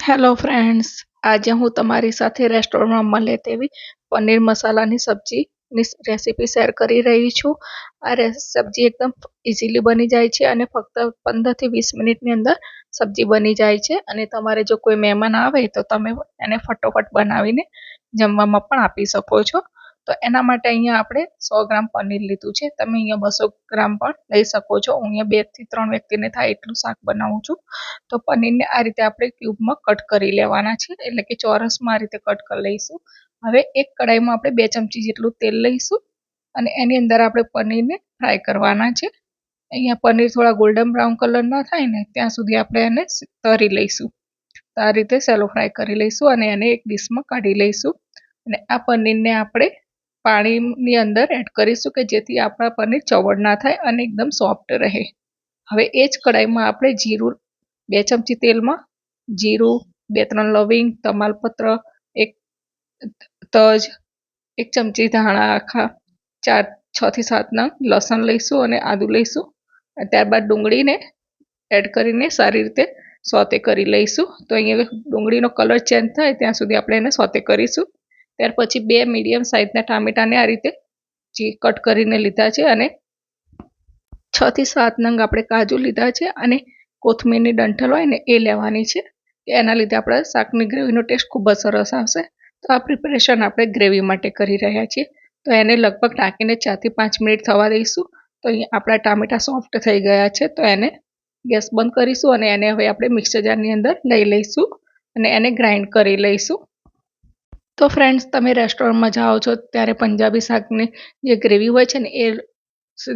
Hello friends, આજે હું તમારી સાથે રેસ્ટોરન્ટમાં મળે તેવી પનીર મસાલાની સબ્જીની રેસીપી શેર કરી રહી છું. આ સબ્જી એકદમ ઇઝીલી બની જાય છે અને ફક્ત 15 થી 20 મિનિટની અંદર સબ્જી બની જાય છે અને તમારે જો કોઈ મહેમાન આવે તો તમે એને ફટોફટ બનાવીને જમવામાં પણ આપી શકો છો. તો એના માટે અહીંયા આપણે 100 ગ્રામ પનીર લીધું છે. તમે અહીંયા 200 ગ્રામ પણ લઈ શકો છો. હું અહીંયા 2 થી 3 વ્યક્તિને થાય એટલું શાક બનાવું છું. તો પનીરને આ રીતે આપણે ક્યુબમાં કટ કરી લેવાના છે, એટલે કે ચોરસમાં આ રીતે કટ કરી લઈશું. હવે એક કડાઈમાં આપણે 2 ચમચી જેટલું તેલ લઈશું અને એની અંદર આપણે પનીરને ફ્રાય કરવાના છે. અહીંયા પનીર થોડા ગોલ્ડન બ્રાઉન કલરના થાય ને ત્યાં સુધી આપણે એને તળી લઈશું. તો આ રીતે સેલો ફ્રાય કરી લઈશું અને એને એક ડીશમાં કાઢી લઈશું. અને આ પનીરને આપણે પાણીની અંદર એડ કરીશું કે જેથી આપણા પનીર ચવડ ના થાય અને એકદમ સોફ્ટ રહે. હવે એ જ કડાઈમાં આપણે જીરું 2 ચમચી તેલમાં જીરું, 2-3 લવિંગ, તમાલપત્ર, 1 તજ, 1 ચમચી ધાણા આખા, 6 થી 7 નંગ લસણ લઈશું અને આદું લઈશું. ત્યારબાદ ડુંગળીને એડ કરીને સારી રીતે સોતે કરી લઈશું. તો અહીંયા ડુંગળીનો કલર ચેન્જ થાય ત્યાં સુધી આપણે એને સોતે કરીશું. ત્યાર પછી 2 મીડિયમ સાઇઝના ટામેટાને આ રીતે કટ કરીને લીધા છે અને 6 થી 7 નંગ આપણે કાજુ લીધા છે અને કોથમીરની ડંઠલ હોય ને એ લેવાની છે. એના લીધે આપણા શાકની ગ્રેવીનો ટેસ્ટ ખૂબ જ સરસ આવશે. તો આ પ્રિપેરેશન આપણે ગ્રેવી માટે કરી રહ્યા છીએ. તો એને લગભગ ઢાંકીને 4 થી 5 મિનિટ થવા દઈશું. તો અહીંયા આપણા ટામેટા સોફ્ટ થઈ ગયા છે. તો એને ગેસ બંધ કરીશું અને એને હવે આપણે મિક્સર જારની અંદર લઈ લઈશું અને એને ગ્રાઇન્ડ કરી લઈશું. તો ફ્રેન્ડ્સ, તમે રેસ્ટોરન્ટમાં જાઓ છો ત્યારે પંજાબી શાકની જે ગ્રેવી હોય છે ને એ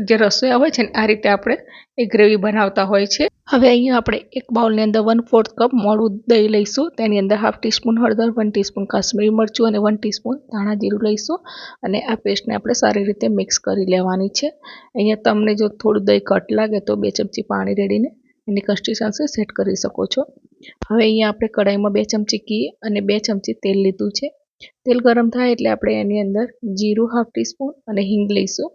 જે રસોઈયા હોય છે ને આ રીતે આપણે એ ગ્રેવી બનાવતા હોય છે. હવે અહીંયા આપણે એક બાઉલની અંદર 1/4 કપ મોળું દહીં લઈશું. તેની અંદર ½ ટીસ્પૂન હળદર, 1 ટીસ્પૂન કાશ્મીરી મરચું અને 1 ટીસ્પૂન ધાણા જીરું લઈશું અને આ પેસ્ટને આપણે સારી રીતે મિક્સ કરી લેવાની છે. અહીંયા તમને જો થોડું દહીં ઘટ લાગે તો 2 ચમચી પાણી રેડીને એની કન્સિસ્ટન્સી સેટ કરી શકો છો. હવે અહીંયા આપણે કઢાઈમાં 2 ચમચી ઘી અને 2 ચમચી તેલ લીધું છે. તેલ ગરમ થાય એટલે આપણે એની અંદર જીરું ½ ટીસ્પૂન અને હિંગ લઈશું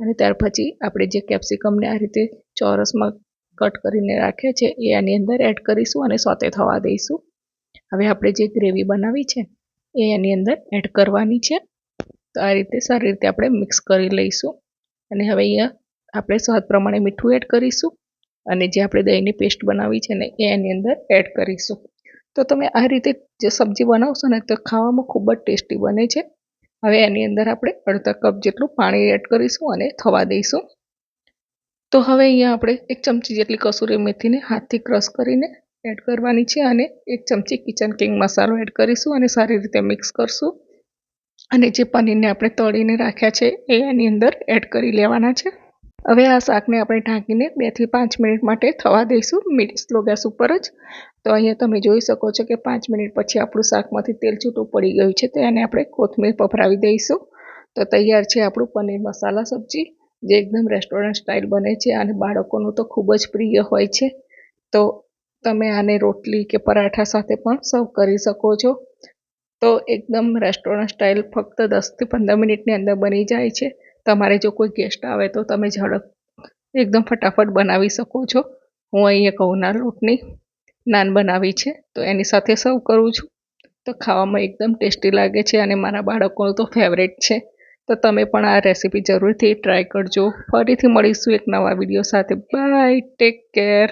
અને ત્યાર પછી આપણે જે કેપ્સિકમને આ રીતે ચોરસમાં કટ કરીને રાખ્યા છે એ આની અંદર એડ કરીશું અને સોતે થવા દઈશું. હવે આપણે જે ગ્રેવી બનાવી છે એ એની અંદર એડ કરવાની છે. તો આ રીતે સારી રીતે આપણે મિક્સ કરી લઈશું અને હવે અહીંયા આપણે સ્વાદ પ્રમાણે મીઠું એડ કરીશું અને જે આપણે દહીંની પેસ્ટ બનાવી છે ને એ એની અંદર એડ કરીશું. તો તમે આ રીતે જે સબ્જી બનાવશો ને તો ખાવામાં ખૂબ જ ટેસ્ટી બને છે. હવે એની અંદર આપણે અડધા કપ જેટલું પાણી એડ કરીશું અને થવા દઈશું. તો હવે અહીંયા આપણે 1 ચમચી જેટલી કસૂરી મેથીને હાથથી ક્રશ કરીને એડ કરવાની છે અને 1 ચમચી કિચન કિંગ મસાલો એડ કરીશું અને સારી રીતે મિક્સ કરશું અને જે પનીરને આપણે તળીને રાખ્યા છે એ એની અંદર એડ કરી લેવાના છે. હવે આ શાકને આપણે ઢાંકીને 2 થી 5 મિનિટ માટે થવા દઈશું સ્લો ગેસ ઉપર જ. તો અહીંયા તમે જોઈ શકો છો કે 5 મિનિટ પછી આપણું શાકમાંથી તેલ છૂટું પડી ગયું છે. તો એને આપણે કોથમીર પફરાવી દઈશું. તો તૈયાર છે આપણું પનીર મસાલા સબ્જી, જે એકદમ રેસ્ટોરન્ટ સ્ટાઇલ બને છે અને બાળકોનું તો ખૂબ જ પ્રિય હોય છે. તો તમે આને રોટલી કે પરાઠા સાથે પણ સર્વ કરી શકો છો. તો એકદમ રેસ્ટોરન્ટ સ્ટાઇલ ફક્ત 10 થી 15 મિનિટની અંદર બની જાય છે. તમારે જો કોઈ ગેસ્ટ આવે તો તમે એકદમ ફટાફટ બનાવી શકો છો. હું અહીંયા ઘઉંના લોટની નાન બનાવી છે તો એની સાથે સર્વ કરું છું. તો ખાવામાં એકદમ ટેસ્ટી લાગે છે અને મારા બાળકોનું તો ફેવરેટ છે. તો તમે પણ આ રેસીપી જરૂરથી ટ્રાય કરજો. ફરીથી મળીશું એક નવા વિડીયો સાથે. Bye, take care.